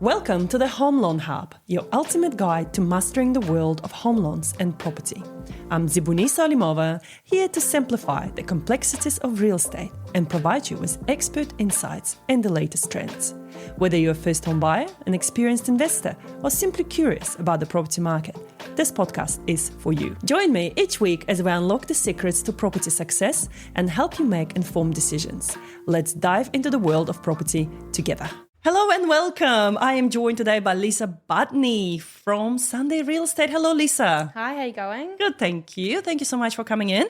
Welcome to the Home Loan Hub, your ultimate guide to mastering the world of home loans and property. I'm Zibuni Salimova, here to simplify the complexities of real estate and provide you with expert insights and the latest trends. Whether you're a first-home buyer, an experienced investor, or simply curious about the property market, this podcast is for you. Join me each week as we unlock the secrets to property success and help you make informed decisions. Let's dive into the world of property together. Hello and welcome. I am joined today by Lisa Budny from Sunday Real Estate. Hello, Lisa. Hi, how you going? Good, thank you. Thank you so much for coming in.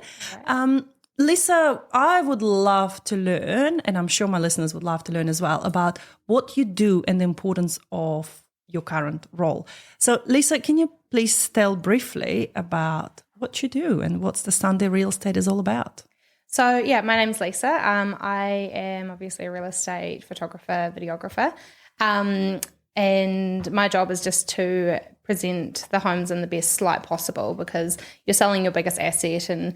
Lisa, I would love to learn, and I'm sure my listeners would love to learn as well, about what you do and the importance of your current role. So, Lisa, can you please tell briefly about what you do and what's the Sunday Real Estate is all about? So, my name's Lisa. I am obviously a real estate photographer, videographer, and my job is just to present the homes in the best light possible because you're selling your biggest asset, and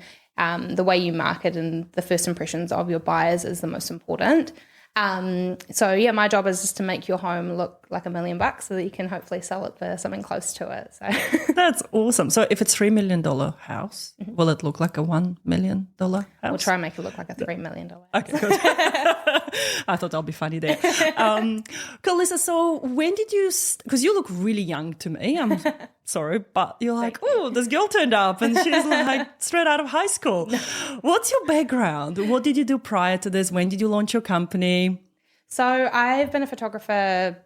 the way you market and the first impressions of your buyers is the most important. My job is just to make your home look like $1 million so that you can hopefully sell it for something close to it. So That's awesome. So if it's $3 million house, will it look like a $1 million house? we'll try and make it look like a $3 million. Okay, good. I thought I'll be funny there. Cool, Lisa. So when did you, because you look really young to me, I'm sorry, but you're like, oh, this girl turned up and she's like straight out of high school. What's your background? What did you do prior to this? When did you launch your company? So I've been a photographer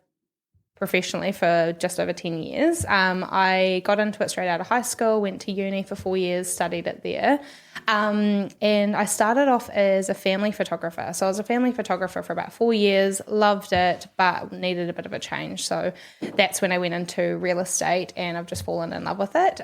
professionally for just over 10 years. I got into it straight out of high school, went to uni for 4 years, studied it there. And I started off as a family photographer. So I was a family photographer for about 4 years, loved it, but needed a bit of a change. So that's when I went into real estate and I've just fallen in love with it.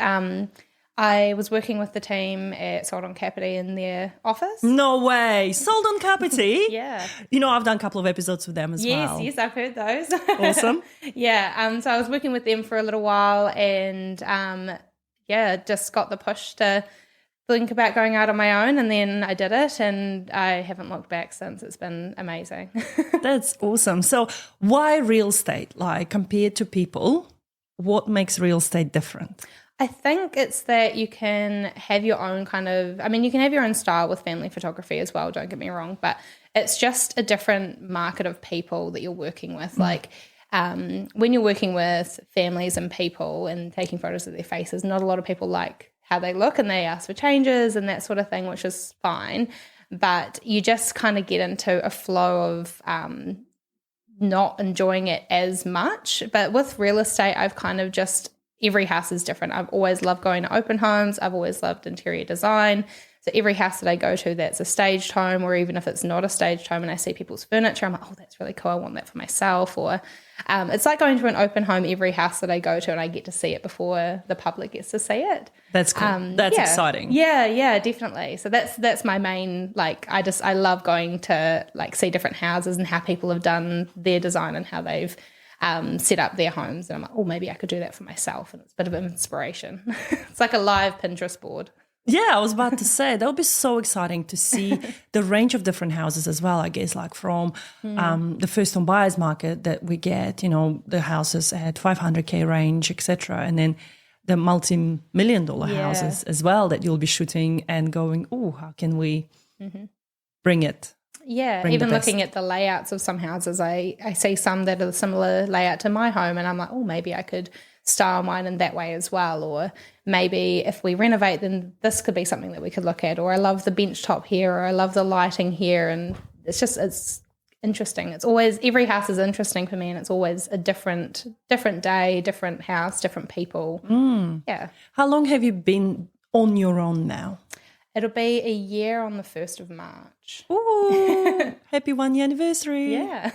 I was working with the team at Sold on Capity in their office. No way. Sold on Capity? Yeah. You know, I've done a couple of episodes with them as well. Yes, I've heard those. Awesome. So I was working with them for a little while and, just got the push to think about going out on my own, and then I did it and I haven't looked back since. It's been amazing. That's awesome. So why real estate? Like compared to people, what makes real estate different? I think it's that you can have your own you can have your own style with family photography as well, don't get me wrong, but it's just a different market of people that you're working with. Like when you're working with families and people and taking photos of their faces, not a lot of people like how they look and they ask for changes and that sort of thing, which is fine. But you just kind of get into a flow of not enjoying it as much. But with real estate, I've kind of just every house is different. I've always loved going to open homes. I've always loved interior design. So every house that I go to that's a staged home, or even if it's not a staged home and I see people's furniture, I'm like, oh, that's really cool. I want that for myself. Or it's like going to an open home every house that I go to and I get to see it before the public gets to see it. That's cool. That's exciting. Yeah, definitely. So that's my main, I love going to see different houses and how people have done their design and how they've set up their homes, and I'm like, oh, maybe I could do that for myself, and it's a bit of inspiration. It's like a live Pinterest board. Yeah, I was about to say that would be so exciting to see the range of different houses as well, I guess, like from the first home buyers market that we get, the houses at 500K range, etc., and then the multi-million-dollar houses as well that you'll be shooting and going, oh, how can we bring it? Yeah, even looking at the layouts of some houses, I see some that are similar layout to my home, and I'm like, oh, maybe I could style mine in that way as well. Or maybe if we renovate, then this could be something that we could look at. Or I love the bench top here, or I love the lighting here. And it's interesting. It's always, every house is interesting for me, and it's always a different day, different house, different people. Yeah. How long have you been on your own now? It'll be a year on the 1st of March. Ooh, happy 1 year anniversary. Yeah.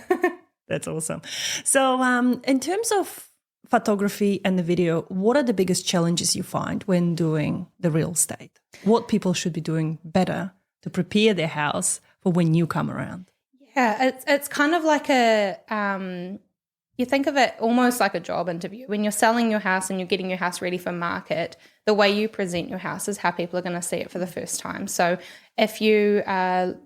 That's awesome. So in terms of photography and the video, what are the biggest challenges you find when doing the real estate? What people should be doing better to prepare their house for when you come around? Yeah, it's kind of like you think of it almost like a job interview. When you're selling your house and you're getting your house ready for market, the way you present your house is how people are going to see it for the first time. So if you are,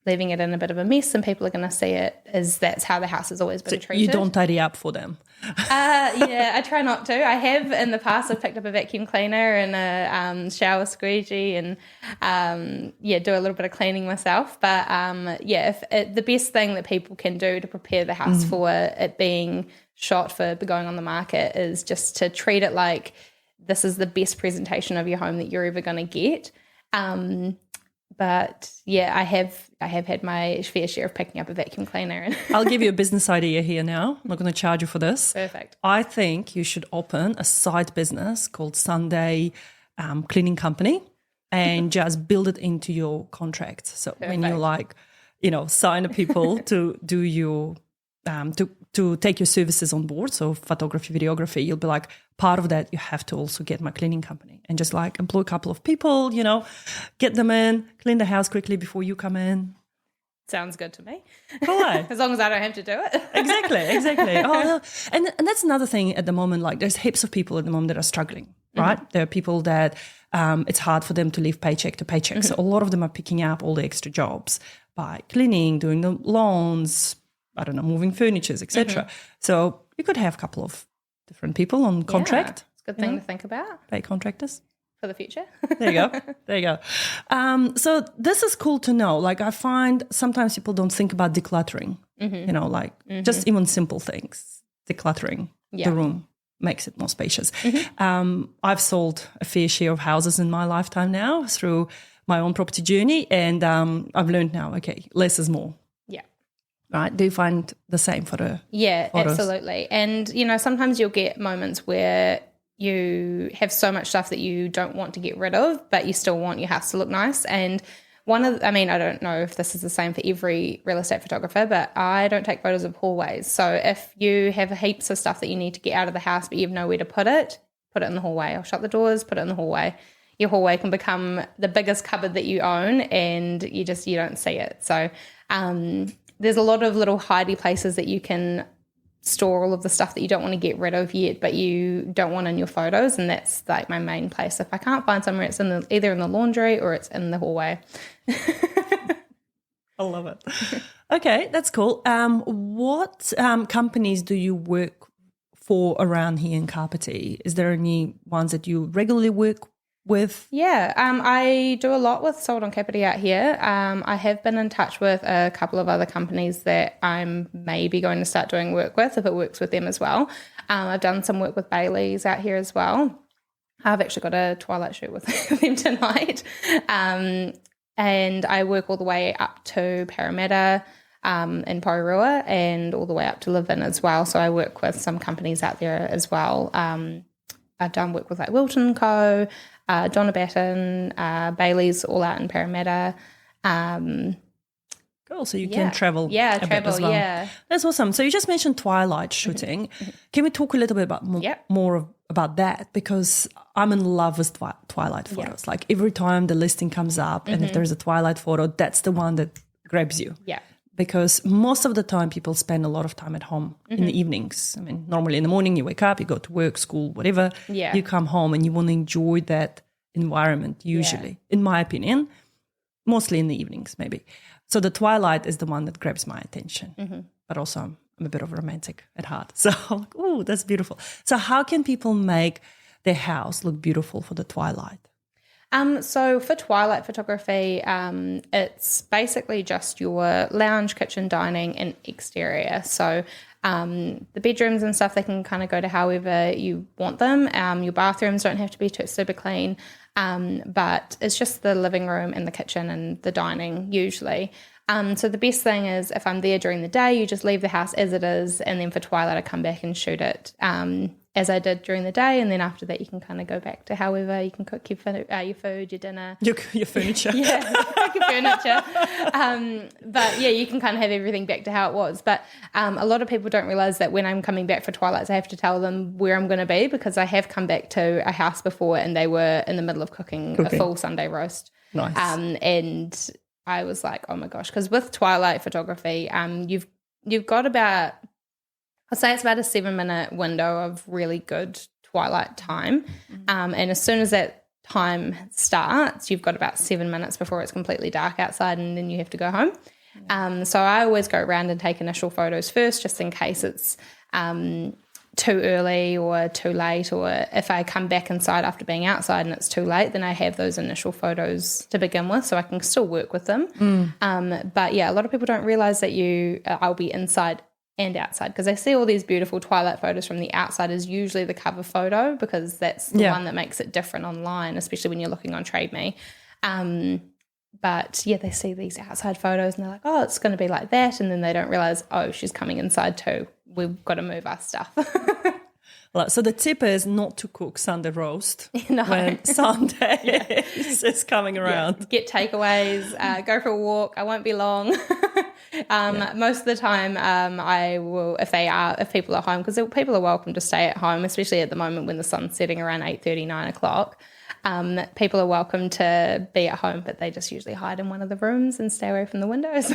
leaving it in a bit of a mess and people are going to see it, is that's how the house has always been treated. You don't tidy up for them? Yeah, I try not to. I have in the past. I've picked up a vacuum cleaner and a shower squeegee and, do a little bit of cleaning myself. But, the best thing that people can do to prepare the house for it being shot for going on the market is just to treat it like this is the best presentation of your home that you're ever going to get. But yeah, I have had my fair share of picking up a vacuum cleaner. I'll give you a business idea here now. I'm not going to charge you for this. Perfect. I think you should open a side business called Sunday Cleaning Company and just build it into your contract. So when you sign people to do your to take your services on board, so photography, videography, you'll be like, part of that you have to also get my cleaning company and just like employ a couple of people, get them in, clean the house quickly before you come in. Sounds good to me. Cool. As long as I don't have to do it. Exactly. Oh, and that's another thing at the moment, like there's heaps of people at the moment that are struggling, right? There are people that it's hard for them to live paycheck to paycheck. So a lot of them are picking up all the extra jobs by cleaning, doing the lawns, I don't know, moving furnitures, etc. So you could have a couple of different people on contract. It's a good thing to think about. Pay contractors. For the future. There you go. So this is cool to know. Like I find sometimes people don't think about decluttering, just even simple things. Decluttering the room makes it more spacious. I've sold a fair share of houses in my lifetime now through my own property journey. And I've learned now, okay, less is more. Right? Do you find the same for the photos? Absolutely. And, sometimes you'll get moments where you have so much stuff that you don't want to get rid of, but you still want your house to look nice. And I don't know if this is the same for every real estate photographer, but I don't take photos of hallways. So if you have heaps of stuff that you need to get out of the house, but you have nowhere to put it in the hallway. I'll shut the doors, put it in the hallway. Your hallway can become the biggest cupboard that you own and you don't see it. So, there's a lot of little hidey places that you can store all of the stuff that you don't want to get rid of yet, but you don't want in your photos, and that's like my main place. If I can't find somewhere, it's either in the laundry or it's in the hallway. I love it. Okay, that's cool. What companies do you work for around here in Kapiti? Is there any ones that you regularly work with? Yeah, I do a lot with Sold on Kapiti out here. I have been in touch with a couple of other companies that I'm maybe going to start doing work with if it works with them as well. I've done some work with Bailey's out here as well. I've actually got a twilight shoot with them tonight. And I work all the way up to Parramatta in Porirua and all the way up to Levin as well. So I work with some companies out there as well. I've done work with like Wilton & Co., Donna Batten, Bailey's all out in Parramatta. Cool, so you can travel a bit as well. Yeah. That's awesome. So you just mentioned twilight shooting. Can we talk a little bit about more about that? Because I'm in love with twilight photos. Like every time the listing comes up and if there's a twilight photo, that's the one that grabs you. Yeah. Because most of the time people spend a lot of time at home in the evenings. I mean, normally in the morning you wake up, you go to work, school, whatever. Yeah. You come home and you want to enjoy that environment usually, in my opinion, mostly in the evenings maybe. So the twilight is the one that grabs my attention. But also I'm a bit of a romantic at heart. So, ooh, that's beautiful. So how can people make their house look beautiful for the twilight? So for twilight photography, it's basically just your lounge, kitchen, dining, and exterior. So the bedrooms and stuff, they can kind of go to however you want them. Your bathrooms don't have to be super clean, but it's just the living room and the kitchen and the dining usually. So the best thing is if I'm there during the day, you just leave the house as it is, and then for twilight I come back and shoot it as I did during the day, and then after that you can kind of go back to however you can cook your food, your dinner. Your furniture. Yeah, your furniture. But yeah, you can kind of have everything back to how it was. But a lot of people don't realise that when I'm coming back for twilights, I have to tell them where I'm going to be, because I have come back to a house before and they were in the middle of cooking. A full Sunday roast. Nice. And I was like, oh my gosh, because with twilight photography, you've got about, I'd say it's about a 7-minute window of really good twilight time. And as soon as that time starts, you've got about 7 minutes before it's completely dark outside and then you have to go home. So I always go around and take initial photos first, just in case it's too early or too late, or if I come back inside after being outside and it's too late, then I have those initial photos to begin with, so I can still work with them. But yeah, a lot of people don't realize that I'll be inside and outside, because they see all these beautiful twilight photos from the outside is usually the cover photo, because that's the one that makes it different online, especially when you're looking on Trade Me. But yeah, they see these outside photos and they're like, oh, it's going to be like that. And then they don't realize, oh, she's coming inside too. We've got to move our stuff. Well, so the tip is not to cook Sunday roast when Sunday is coming around. Yeah. Get takeaways, go for a walk. I won't be long. Most of the time I will, if people are home, because people are welcome to stay at home, especially at the moment when the sun's setting around 8:30, 9 o'clock. People are welcome to be at home, but they just usually hide in one of the rooms and stay away from the windows.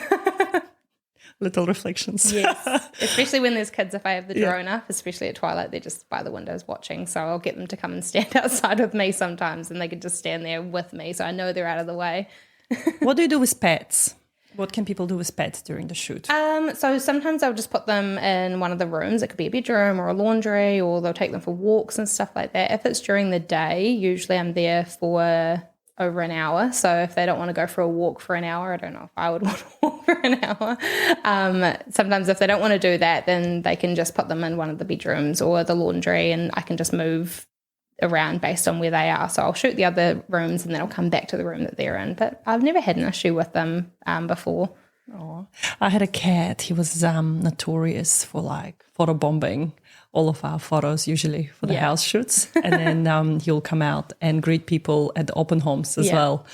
Little reflections. Yes, especially when there's kids. If I have the drone up, especially at twilight, they're just by the windows watching. So I'll get them to come and stand outside with me sometimes, and they can just stand there with me, so I know they're out of the way. What do you do with pets? What can people do with pets during the shoot? So sometimes I'll just put them in one of the rooms. It could be a bedroom or a laundry, or they'll take them for walks and stuff like that. If it's during the day, usually I'm there for over an hour. So if they don't want to go for a walk for an hour, I don't know if I would want to walk for an hour. Sometimes if they don't want to do that, then they can just put them in one of the bedrooms or the laundry, and I can just move around based on where they are. So I'll shoot the other rooms and then I'll come back to the room that they're in. But I've never had an issue with them before. Oh, I had a cat. He was notorious for like photobombing all of our photos, usually for the house shoots. And then he'll come out and greet people at the open homes as well.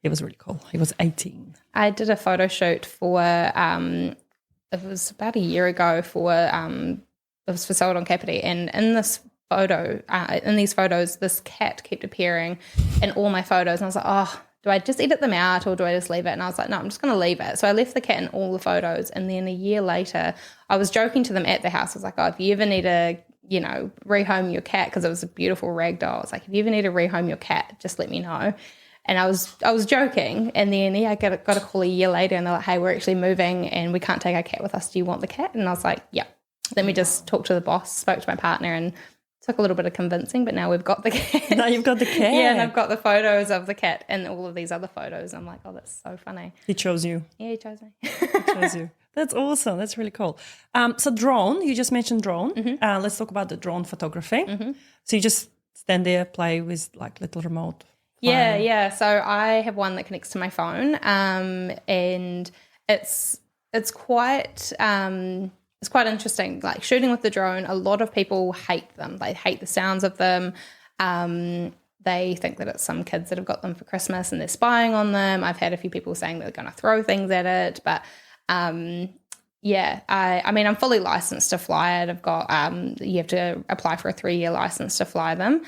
It was really cool. He was 18. I did a photo shoot for, it was about a year ago it was for Sold on Kapiti. And in this in these photos, this cat kept appearing in all my photos. And I was like, oh, do I just edit them out or do I just leave it? And I was like, no, I'm just going to leave it. So I left the cat in all the photos. And then a year later, I was joking to them at the house. I was like, oh, if you ever need to, rehome your cat, because it was a beautiful rag doll. I was like, if you ever need to rehome your cat, just let me know. And I was joking. And then I got a call a year later and they're like, hey, we're actually moving and we can't take our cat with us. Do you want the cat? And I was like, yeah. Let me just talk to the boss, spoke to my partner, and took a little bit of convincing, but now we've got the cat. Now you've got the cat. Yeah, and I've got the photos of the cat and all of these other photos. I'm like, oh, that's so funny. He chose you. Yeah, he chose me. He chose you. That's awesome. That's really cool. So drone, you just mentioned drone. Mm-hmm. Let's talk about the drone photography. Mm-hmm. So you just stand there, play with like little remote. Yeah. So I have one that connects to my phone, and it's quite it's quite interesting. Like shooting with the drone, a lot of people hate them. They hate the sounds of them. They think that it's some kids that have got them for Christmas and they're spying on them. I've had a few people saying they're going to throw things at it, but I mean, I'm fully licensed to fly it. I've got you have to apply for a 3-year license to fly them.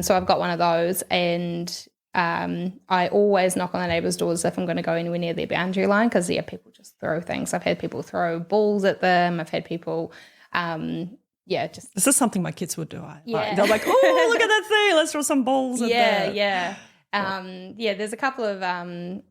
So I've got one of those, and I always knock on the neighbours' doors if I'm going to go anywhere near their boundary line, because people just throw things. I've had people throw balls at them. I've had people, just. This is something my kids would do. They're like, oh, look at that thing. Let's throw some balls at that. Yeah. There's a couple of, I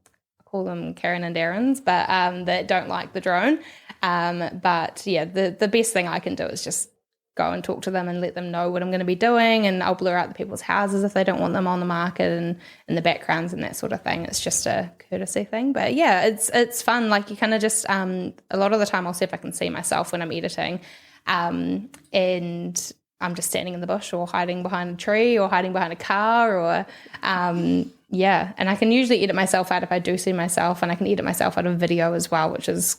call them Karen and Darrens, but that don't like the drone. The best thing I can do is just go and talk to them and let them know what I'm going to be doing, and I'll blur out the people's houses if they don't want them on the market and in the backgrounds and that sort of thing. It's just a courtesy thing. But yeah, it's fun. Like you kind of just a lot of the time I'll see if I can see myself when I'm editing, and I'm just standing in the bush or hiding behind a tree or hiding behind a car or and I can usually edit myself out if I do see myself, and I can edit myself out of video as well, which is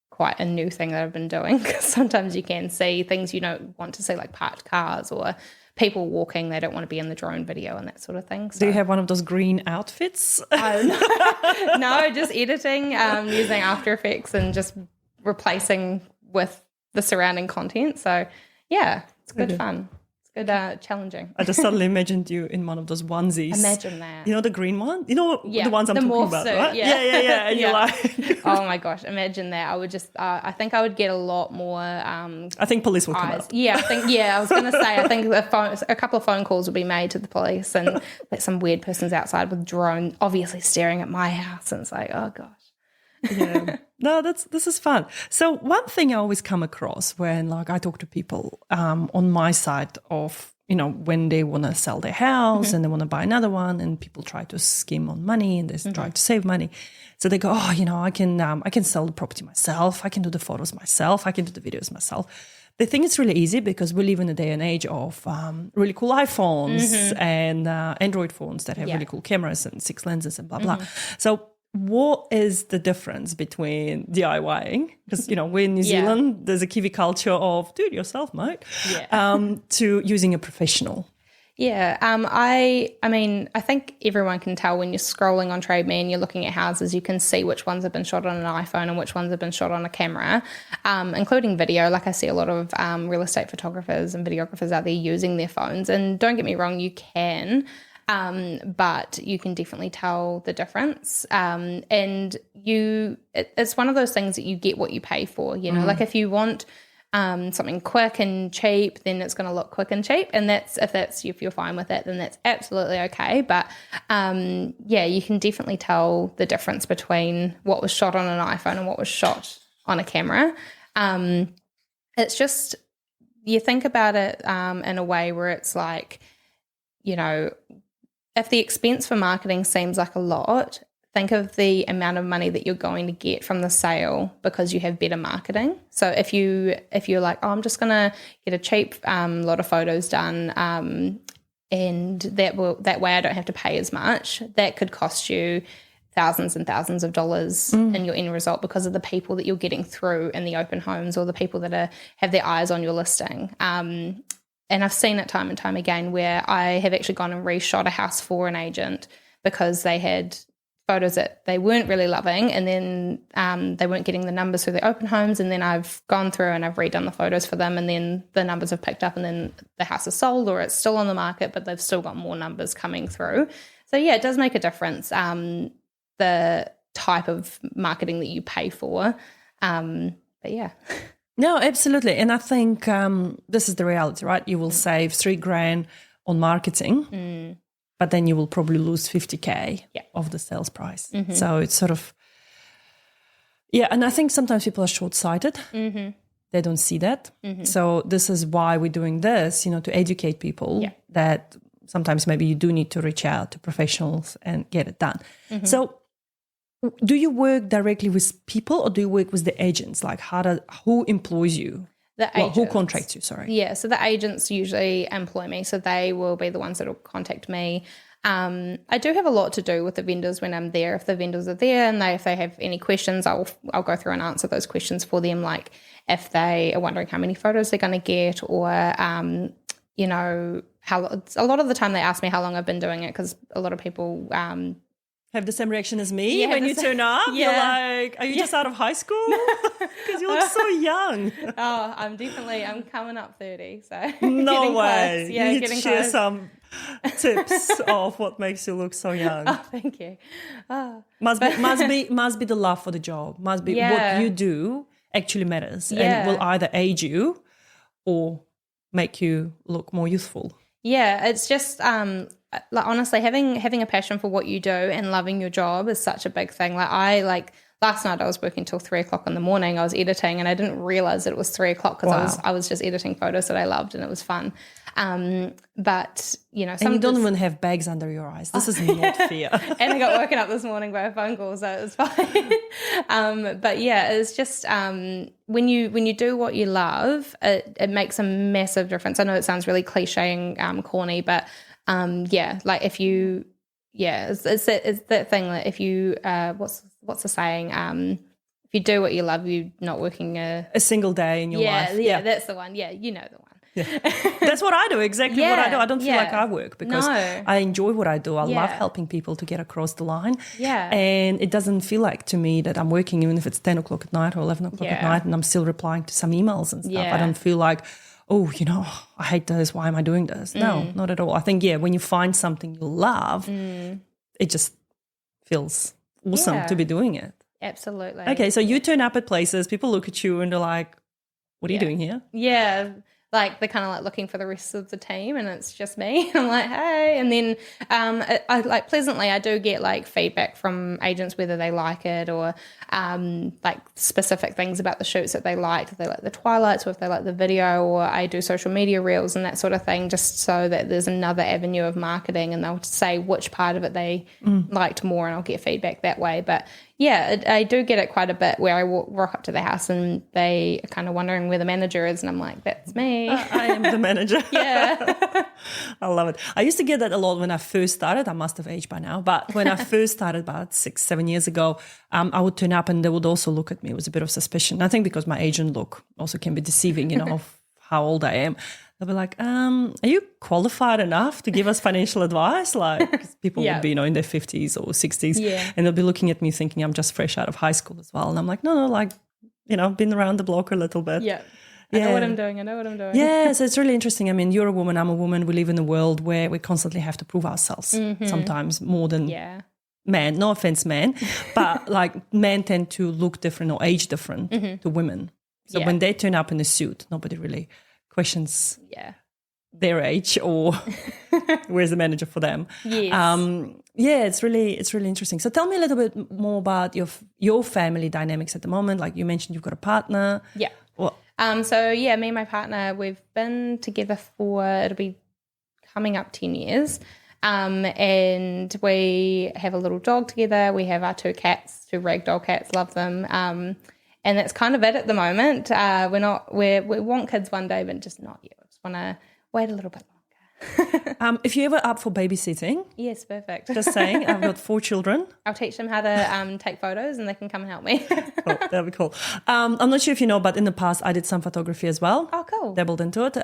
quite a new thing that I've been doing, because sometimes you can see things you don't want to see, like parked cars or people walking. They don't want to be in the drone video and that sort of thing. So. Do you have one of those green outfits? No, just editing, using After Effects and just replacing with the surrounding content. So yeah, it's good fun. Good, challenging. I just suddenly imagined you in one of those onesies. Imagine that. You know the green one? You know the ones I'm talking about, suit, right? Yeah. And you're like... oh my gosh, imagine that. I would just, I think I would get a lot more... I think police will come out. Yeah, I was going to say, I think a couple of phone calls would be made to the police, and like some weird person's outside with a drone obviously staring at my house, and it's like, oh gosh. Yeah. No, this is fun. So one thing I always come across when like I talk to people on my side of, when they want to sell their house and they want to buy another one, and people try to scheme on money and they try to save money. So they go, I can sell the property myself. I can do the photos myself. I can do the videos myself. They think it's really easy because we live in a day and age of really cool iPhones and Android phones that have really cool cameras and 6 lenses and blah, blah. So what is the difference between DIYing? Because, we're in New Zealand, there's a Kiwi culture of do it yourself, mate, to using a professional. Yeah, I think everyone can tell when you're scrolling on Trade Me and you're looking at houses, you can see which ones have been shot on an iPhone and which ones have been shot on a camera, including video. Like I see a lot of real estate photographers and videographers out there using their phones. And don't get me wrong, you can, but you can definitely tell the difference. And it's one of those things that you get what you pay for. Like if you want something quick and cheap, then it's going to look quick and cheap, and if you're fine with it, then that's absolutely okay. But you can definitely tell the difference between what was shot on an iPhone and what was shot on a camera. It's just, you think about it in a way where it's like, if the expense for marketing seems like a lot, think of the amount of money that you're going to get from the sale because you have better marketing. So if you're like, I'm just going to get a cheap lot of photos done, and that way I don't have to pay as much, that could cost you thousands and thousands of dollars in your end result because of the people that you're getting through in the open homes or the people that have their eyes on your listing. And I've seen it time and time again where I have actually gone and reshot a house for an agent because they had photos that they weren't really loving, and then they weren't getting the numbers through the open homes, and then I've gone through and I've redone the photos for them, and then the numbers have picked up, and then the house is sold or it's still on the market, but they've still got more numbers coming through. So yeah, it does make a difference, the type of marketing that you pay for. But yeah. No, absolutely. And I think this is the reality, right? You will save $3,000 on marketing, but then you will probably lose 50K of the sales price. So it's sort of, and I think sometimes people are short-sighted. They don't see that. So this is why we're doing this, to educate people that sometimes maybe you do need to reach out to professionals and get it done. So do you work directly with people or do you work with the agents? Like who employs you? Who contracts you, sorry? Yeah, so the agents usually employ me, so they will be the ones that will contact me. I do have a lot to do with the vendors when I'm there. If the vendors are there and if they have any questions, I'll go through and answer those questions for them, like if they are wondering how many photos they're going to get, or, a lot of the time they ask me how long I've been doing it, because a lot of people have the same reaction as me when you turn up. You're like, are you just out of high school? Because you look so young. Oh, I'm coming up 30, so no way. Close. Yeah, you need to share some tips of what makes you look so young. Oh, thank you. Must be the love for the job. Must be what you do actually matters and will either age you or make you look more youthful. Yeah, it's just like honestly, having a passion for what you do and loving your job is such a big thing. Last night I was working till 3:00 in the morning. I was editing and I didn't realize that it was 3:00 because I was just editing photos that I loved and it was fun. But and you don't even have bags under your eyes. This is not fair. And I got woken up this morning by a phone call, so it was fine. But yeah, it's just when you do what you love, it makes a massive difference. I know it sounds really cliche and corny, but if you it's that thing that if you what's the saying, if you do what you love, you're not working a single day in your life. Yeah, that's the one. Yeah, you know the one. Yeah. That's what I do, exactly what I do. I don't feel like I work because I enjoy what I do. I love helping people to get across the line. Yeah. And it doesn't feel like to me that I'm working even if it's 10 o'clock at night or 11 o'clock at night and I'm still replying to some emails and stuff. I don't feel like, I hate this. Why am I doing this? No, not at all. I think, when you find something you love, it just feels awesome to be doing it. Absolutely. Okay, so you turn up at places, people look at you and they're like, what are you doing here? Yeah. like they're kind of like looking for the rest of the team, and it's just me. I'm like, hey, and then I like pleasantly I do get like feedback from agents whether they like it or like specific things about the shoots that they liked, if they like the twilights or if they like the video, or I do social media reels and that sort of thing, just so that there's another avenue of marketing, and they'll say which part of it they liked more, and I'll get feedback that way. But yeah, I do get it quite a bit where I rock up to the house and they are kind of wondering where the manager is, and I'm like, that's me. I am the manager. Yeah. I love it. I used to get that a lot when I first started. I must have aged by now. But when I first started about 6-7 years ago, I would turn up and they would also look at me. It was a bit of suspicion. I think because my agent look also can be deceiving, of how old I am. They'll be like, are you qualified enough to give us financial advice? Like 'cause people would be, in their 50s or 60s. Yeah. And they'll be looking at me thinking I'm just fresh out of high school as well. And I'm like, no, like, been around the block a little bit. Yeah. I know what I'm doing. Yeah, so it's really interesting. I mean, you're a woman, I'm a woman. We live in a world where we constantly have to prove ourselves, sometimes more than men. No offense, men, but like men tend to look different or age different to women. So when they turn up in a suit, nobody really questions their age or where's the manager for them. Yes. It's really interesting. So tell me a little bit more about your family dynamics at the moment. Like you mentioned, you've got a partner. Yeah. Well, So yeah, me and my partner, we've been together for, it'll be coming up 10 years. And we have a little dog together. We have our 2 cats, 2 ragdoll cats, love them. And that's kind of it at the moment. We want kids one day, but just not yet. We just want to wait a little bit longer. if you're ever up for babysitting, yes, perfect. just saying, I've got 4 children. I'll teach them how to take photos and they can come and help me. Cool, that'd be cool. I'm not sure if you know, but in the past I did some photography as well. Oh, cool. Dabbled into it.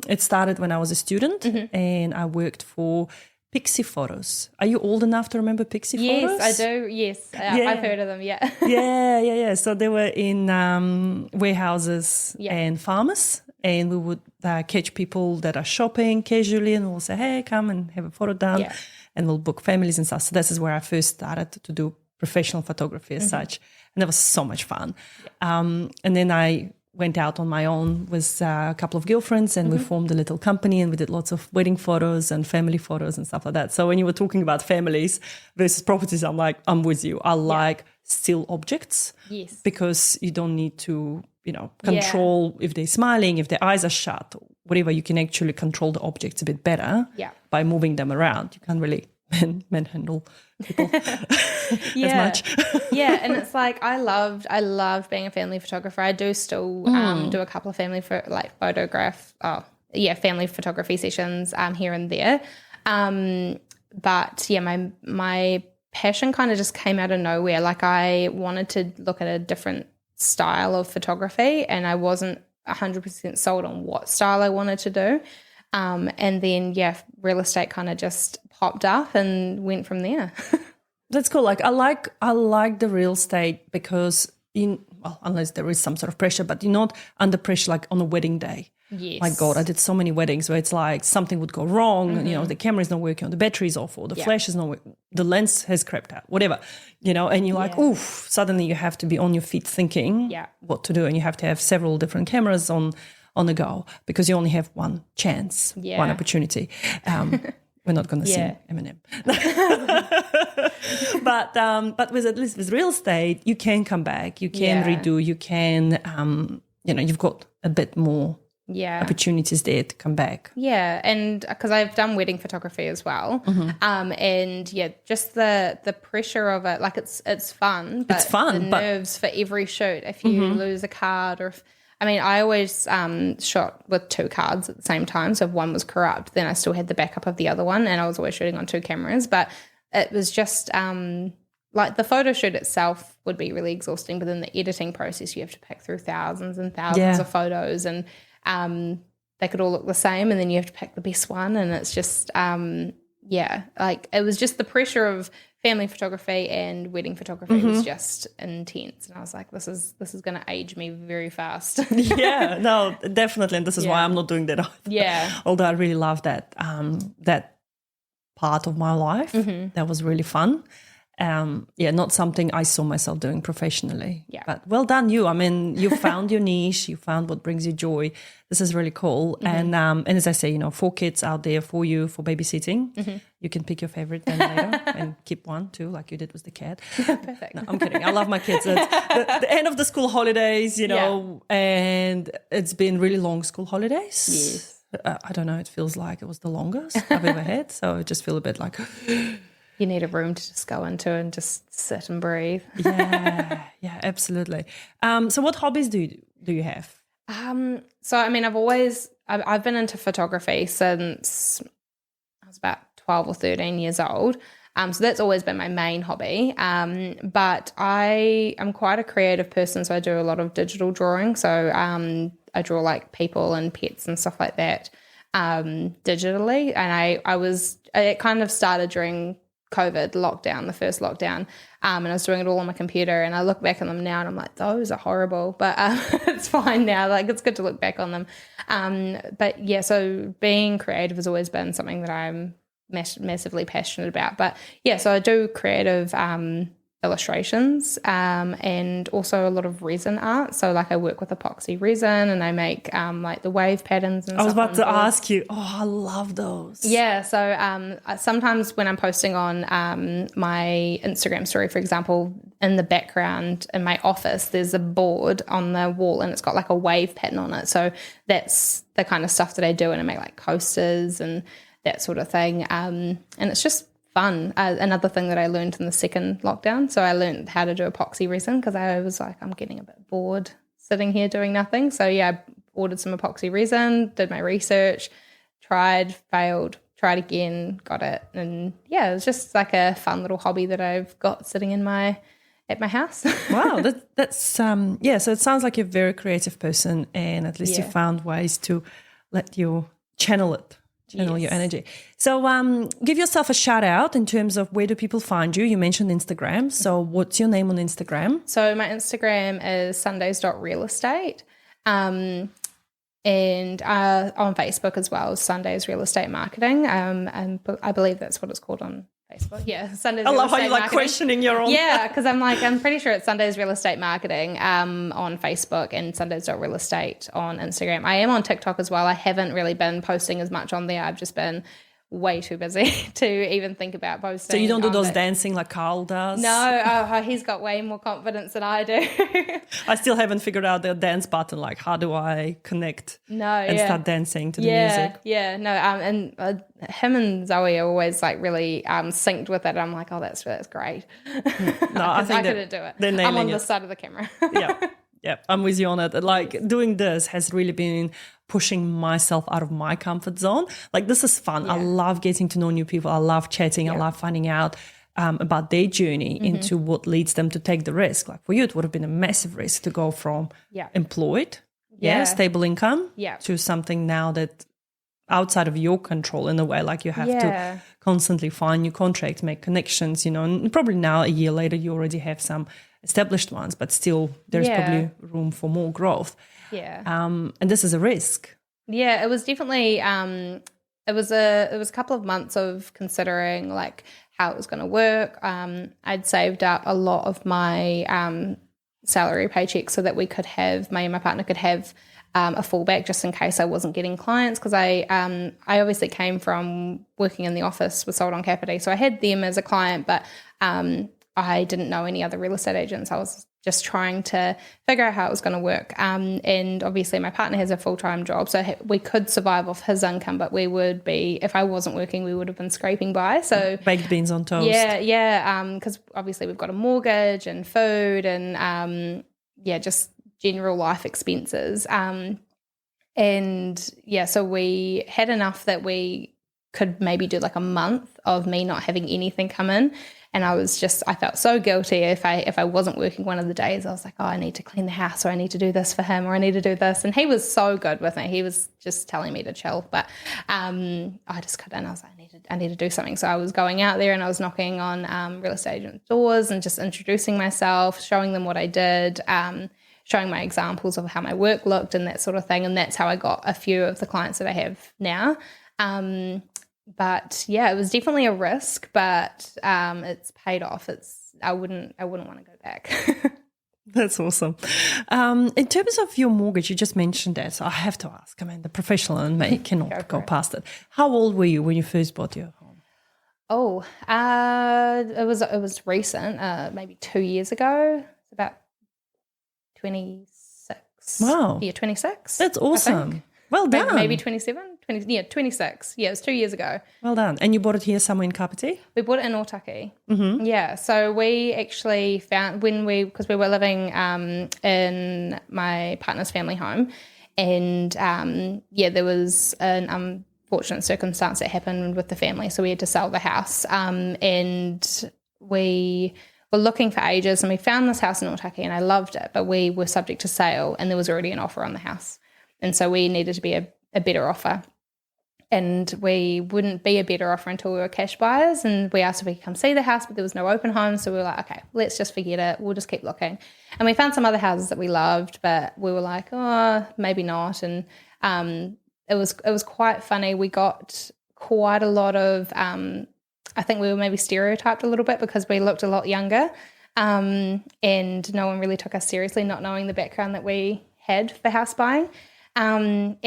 It started when I was a student and I worked for Pixie Photos. Are you old enough to remember Pixie Photos? Yes, I do. Yes, I've heard of them, yeah. Yeah. So they were in warehouses and farmers, and we would catch people that are shopping casually, and we'll say, hey, come and have a photo done, and we'll book families and stuff. So this is where I first started to do professional photography as such, and that was so much fun. And then I went out on my own with a couple of girlfriends, and we formed a little company, and we did lots of wedding photos and family photos and stuff like that. So when you were talking about families versus properties, I'm like, I'm with you. I like still objects because you don't need to, control if they're smiling, if their eyes are shut, whatever. You can actually control the objects a bit better by moving them around. You can't really manhandle people as much. And it's like I loved being a family photographer. I do still do a couple of family family photography sessions here and there. But my passion kind of just came out of nowhere. Like I wanted to look at a different style of photography, and I wasn't 100% sold on what style I wanted to do. And then real estate kind of just popped up and went from there. That's cool. Like I like the real estate because unless there is some sort of pressure, but you're not under pressure like on a wedding day. Yes. My God, I did so many weddings where it's like something would go wrong, the camera is not working, or the battery's off, or the flash is not working, the lens has crept out, whatever, and you're like, oof, suddenly you have to be on your feet thinking what to do, and you have to have several different cameras on the go because you only have one chance, one opportunity. We're not going to sing Eminem. But with at least with real estate, you can come back, you can redo, you can, you've got a bit more opportunities there to come back. Yeah, and because I've done wedding photography as well, and just the pressure of it, like it's fun, but the nerves for every shoot. If you lose a card, or I always shot with 2 cards at the same time. So if one was corrupt, then I still had the backup of the other one, and I was always shooting on 2 cameras. But it was just like the photo shoot itself would be really exhausting, but then the editing process, you have to pick through thousands and thousands of photos, and they could all look the same, and then you have to pick the best one, and it's just like it was just the pressure of family photography and wedding photography was just intense, and I was like, this is going to age me very fast. No, definitely, and this is why I'm not doing that either. Although I really love that that part of my life. That was really fun. not something I saw myself doing professionally. Yeah. But well done, you. I mean, you found your niche. You found what brings you joy. This is really cool. And as I say, 4 kids out there for you for babysitting. You can pick your favorite then later and keep one too, like you did with the cat. Perfect. No, I'm kidding. I love my kids. It's the end of the school holidays, and it's been really long school holidays. Yes. I don't know. It feels like it was the longest I've ever had. So I just feel a bit like... You need a room to just go into and just sit and breathe. Yeah, absolutely. So what hobbies do you have? So, I mean, I've been into photography since I was about 12 or 13 years old. So that's always been my main hobby. But I am quite a creative person, so I do a lot of digital drawing. So I draw like people and pets and stuff like that digitally. And it kind of started during COVID lockdown, the first lockdown, and I was doing it all on my computer, and I look back on them now and I'm like, those are horrible, but it's fine now. Like, it's good to look back on them. But yeah, so being creative has always been something that I'm massively passionate about. But yeah, so I do creative illustrations and also a lot of resin art. So like I work with epoxy resin and I make like the wave patterns and stuff. I was about to ask you. Oh, I love those. Yeah. So sometimes when I'm posting on my Instagram story, for example, in the background in my office, there's a board on the wall and it's got like a wave pattern on it. So that's the kind of stuff that I do, and I make like coasters and that sort of thing. And it's just fun. Another thing that I learned in the second lockdown. So I learned how to do epoxy resin because I was like, I'm getting a bit bored sitting here doing nothing. So yeah, I ordered some epoxy resin, did my research, tried, failed, tried again, got it. And yeah, it was just like a fun little hobby that I've got sitting at my house. Wow, that's so it sounds like you're a very creative person, and at least you found ways to let you channel your energy. So give yourself a shout out in terms of where do people find you. You mentioned Instagram. So what's your name on Instagram? So my Instagram is sundays.realestate. And on Facebook as well, Sundays Real Estate Marketing. And I believe that's what it's called on Facebook. Yeah, Sundays. I Real love how Estate you like Marketing. questioning your own. Yeah, because I'm pretty sure it's Sundays Real Estate Marketing on Facebook and Sundays.real estate on Instagram. I am on TikTok as well. I haven't really been posting as much on there. I've just been way too busy to even think about posting. So you don't do those dancing like Carl does? No, he's got way more confidence than I do. I still haven't figured out the dance button. Like, how do I connect and start dancing to the music? Yeah, no, and him and Zoe are always like really synced with it. I'm like, oh, that's great. No, I think I couldn't do it. They're nailing I'm on it. the side of the camera. Yeah, I'm with you on it. Like, doing this has really been pushing myself out of my comfort zone. Like, this is fun. I love getting to know new people. I love chatting. I love finding out about their journey into what leads them to take the risk. Like, for you, it would have been a massive risk to go from employed, stable income, to something now that outside of your control in a way. Like, you have to constantly find new contracts, make connections, and probably now a year later you already have some established ones, but still there's probably room for more growth. And this is a risk. Yeah, it was definitely it was a couple of months of considering like how it was going to work. I'd saved up a lot of my salary paycheck so that we could have my partner could have a fallback just in case I wasn't getting clients, because I obviously came from working in the office with Sold on Capity, so I had them as a client, but I didn't know any other real estate agents. I was just trying to figure out how it was going to work. And obviously my partner has a full-time job, so we could survive off his income, but we would be, if I wasn't working, we would have been scraping by. So baked beans on toast. Yeah. Because obviously we've got a mortgage and food and just general life expenses. So we had enough that we could maybe do like a month of me not having anything come in. And I felt so guilty if I wasn't working one of the days. I was like, oh, I need to clean the house, or I need to do this for him, or I need to do this. And he was so good with me. He was just telling me to chill. But I just couldn't. I was like, I need to do something. So I was going out there and I was knocking on real estate agent doors and just introducing myself, showing them what I did, showing my examples of how my work looked and that sort of thing. And that's how I got a few of the clients that I have now. But yeah, it was definitely a risk, but it's paid off. I wouldn't want to go back. That's awesome. In terms of your mortgage, you just mentioned that, so I have to ask. I mean, the professional in me cannot go past it. How old were you when you first bought your home? Oh, it was recent, maybe 2 years ago. It's about 26. Wow. Yeah, 26. That's awesome. Well done. Maybe 27, 20, yeah, 26. Yeah, it was 2 years ago. Well done. And you bought it here somewhere in Kapiti? We bought it in Otaki. Mm-hmm. Yeah, so we actually found because we were living in my partner's family home, and there was an unfortunate circumstance that happened with the family, so we had to sell the house, and we were looking for ages, and we found this house in Otaki, and I loved it, but we were subject to sale, and there was already an offer on the house. And so we needed to be a better offer. And we wouldn't be a better offer until we were cash buyers. And we asked if we could come see the house, but there was no open home. So we were like, okay, let's just forget it. We'll just keep looking. And we found some other houses that we loved, but we were like, oh, maybe not. And it was quite funny. We got quite a lot of, I think we were maybe stereotyped a little bit because we looked a lot younger. And no one really took us seriously, not knowing the background that we had for house buying. We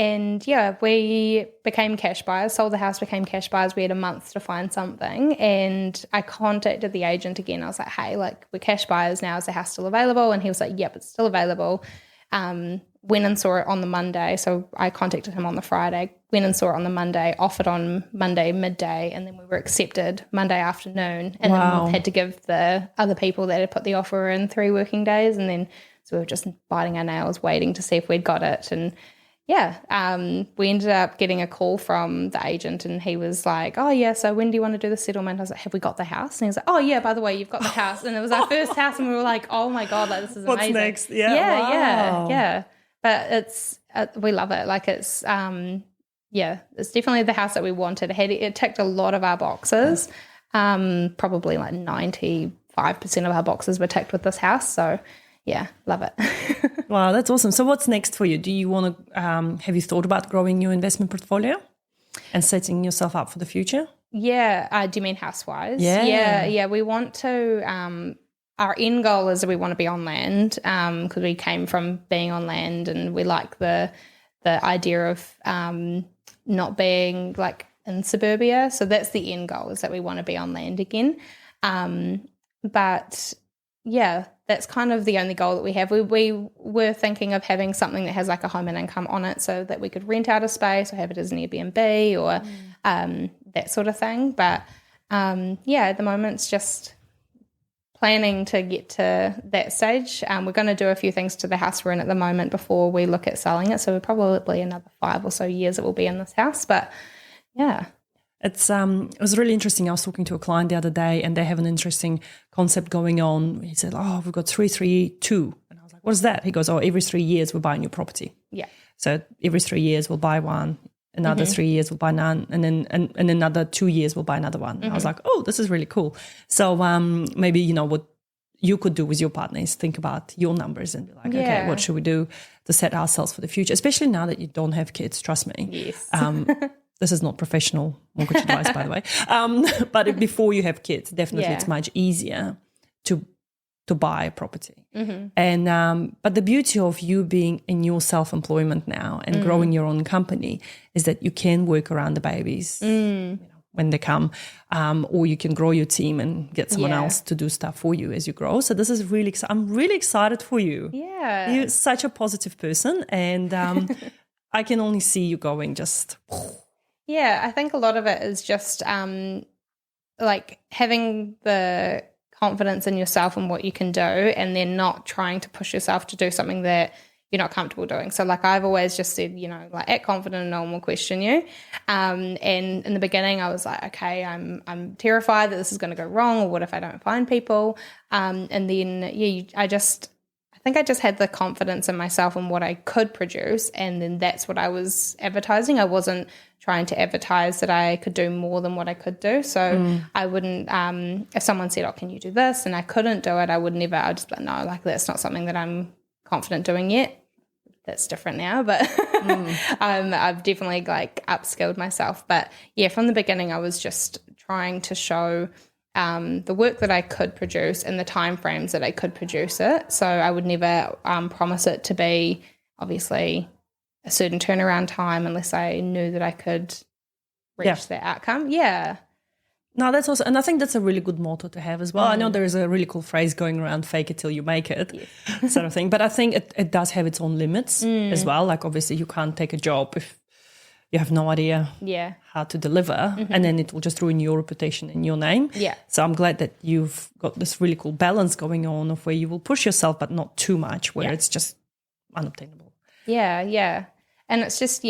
became cash buyers, sold the house, became cash buyers. We had a month to find something, and I contacted the agent again. I was like, hey, we're cash buyers now. Is the house still available? And he was like, yep, it's still available. Went and saw it on the Monday. So I contacted him on the Friday, went and saw it on the Monday, offered on Monday midday, and then we were accepted Monday afternoon. And then we had to give the other people that had put the offer in 3 working days. And then so we were just biting our nails waiting to see if we'd got it. And we ended up getting a call from the agent, and he was like, oh, yeah, so when do you want to do the settlement? I was like, have we got the house? And he was like, oh, yeah, by the way, you've got the house. And it was our first house, and we were like, oh, my God, this is amazing. What's next? Yeah. But it's we love it. It's definitely the house that we wanted. It ticked a lot of our boxes. Probably 95% of our boxes were ticked with this house. So, yeah, love it. Wow, that's awesome. So what's next for you? Do you want to, have you thought about growing your investment portfolio and setting yourself up for the future? Yeah. Do you mean house-wise? Yeah. We want to, our end goal is that we want to be on land because we came from being on land, and we like the idea of not being in suburbia. So that's the end goal, is that we want to be on land again. But yeah, that's kind of the only goal that we have. We were thinking of having something that has a home and income on it, so that we could rent out a space or have it as an Airbnb or that sort of thing. But at the moment it's just planning to get to that stage. We're going to do a few things to the house we're in at the moment before we look at selling it. So we're probably another 5 or so years it will be in this house. But yeah. It was really interesting. I was talking to a client the other day, and they have an interesting concept going on. He said, oh, we've got 332. And I was like, what is that? He goes, oh, every 3 years we'll buy a new property. Yeah. So every 3 years we'll buy one. Another 3 years we'll buy none. And then and another 2 years we'll buy another one. And I was like, oh, this is really cool. So maybe, what you could do with your partner is think about your numbers and be like, okay, what should we do to set ourselves for the future? Especially now that you don't have kids, trust me. Yes. This is not professional mortgage advice, by the way. But before you have kids, definitely it's much easier to buy a property. And but the beauty of you being in your self-employment now and growing your own company is that you can work around the babies when they come, or you can grow your team and get someone else to do stuff for you as you grow. So this is really I'm really excited for you. Yeah, you're such a positive person, and I can only see you going just. Yeah, I think a lot of it is just having the confidence in yourself and what you can do, and then not trying to push yourself to do something that you're not comfortable doing. So I've always just said, act confident and no one will question you. And in the beginning I was like, okay, I'm terrified that this is going to go wrong, or what if I don't find people? And then, I think I just had the confidence in myself and what I could produce, and then that's what I was advertising. I wasn't trying to advertise that I could do more than what I could do. So I wouldn't, if someone said, oh, can you do this? And I couldn't do it, I'd just be like, no, that's not something that I'm confident doing yet. that's different now, but I've definitely like upskilled myself. But yeah, from the beginning, I was just trying to show the work that I could produce and the time frames that I could produce it. So I would never promise it to be obviously a certain turnaround time unless I knew that I could reach that outcome. Yeah. No, that's also, and I think that's a really good motto to have as well. I know there is a really cool phrase going around, fake it till you make it, sort of thing. But I think it does have its own limits as well. Like obviously you can't take a job if you have no idea how to deliver, and then it will just ruin your reputation and your name. Yeah. So I'm glad that you've got this really cool balance going on of where you will push yourself, but not too much, where it's just unobtainable. Yeah, yeah. And it's just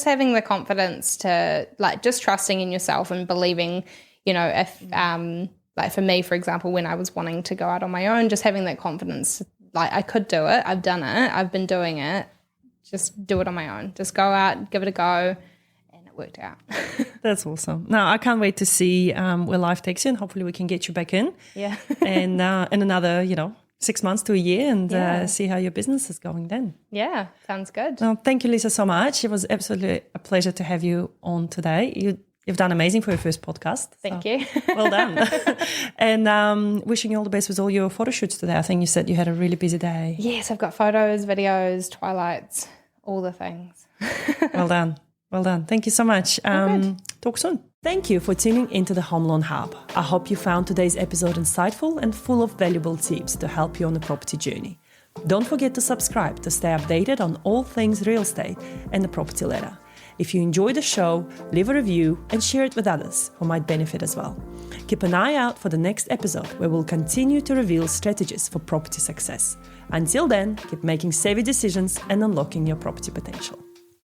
having the confidence to like just trusting in yourself and believing, you know, if like for me, for example, when I was wanting to go out on my own, just having that confidence, like I could do it. I've done it. I've been doing it. Just do it on my own. Just go out, give it a go. And it worked out. That's awesome. Now, I can't wait to see where life takes you, and hopefully we can get you back in. Yeah. And in another, 6 months to a year, and see how your business is going then. Yeah, sounds good. Well, thank you, Lisa, so much. It was absolutely a pleasure to have you on today. You've done amazing for your first podcast. Thank you. Well done. And wishing you all the best with all your photo shoots today. I think you said you had a really busy day. Yes, I've got photos, videos, twilights, all the things. Well done. Well done. Thank you so much. Talk soon. Thank you for tuning into the Home Loan Hub. I hope you found today's episode insightful and full of valuable tips to help you on the property journey. Don't forget to subscribe to stay updated on all things real estate and the property ladder. If you enjoy the show, leave a review and share it with others who might benefit as well. Keep an eye out for the next episode where we'll continue to reveal strategies for property success. Until then, keep making savvy decisions and unlocking your property potential.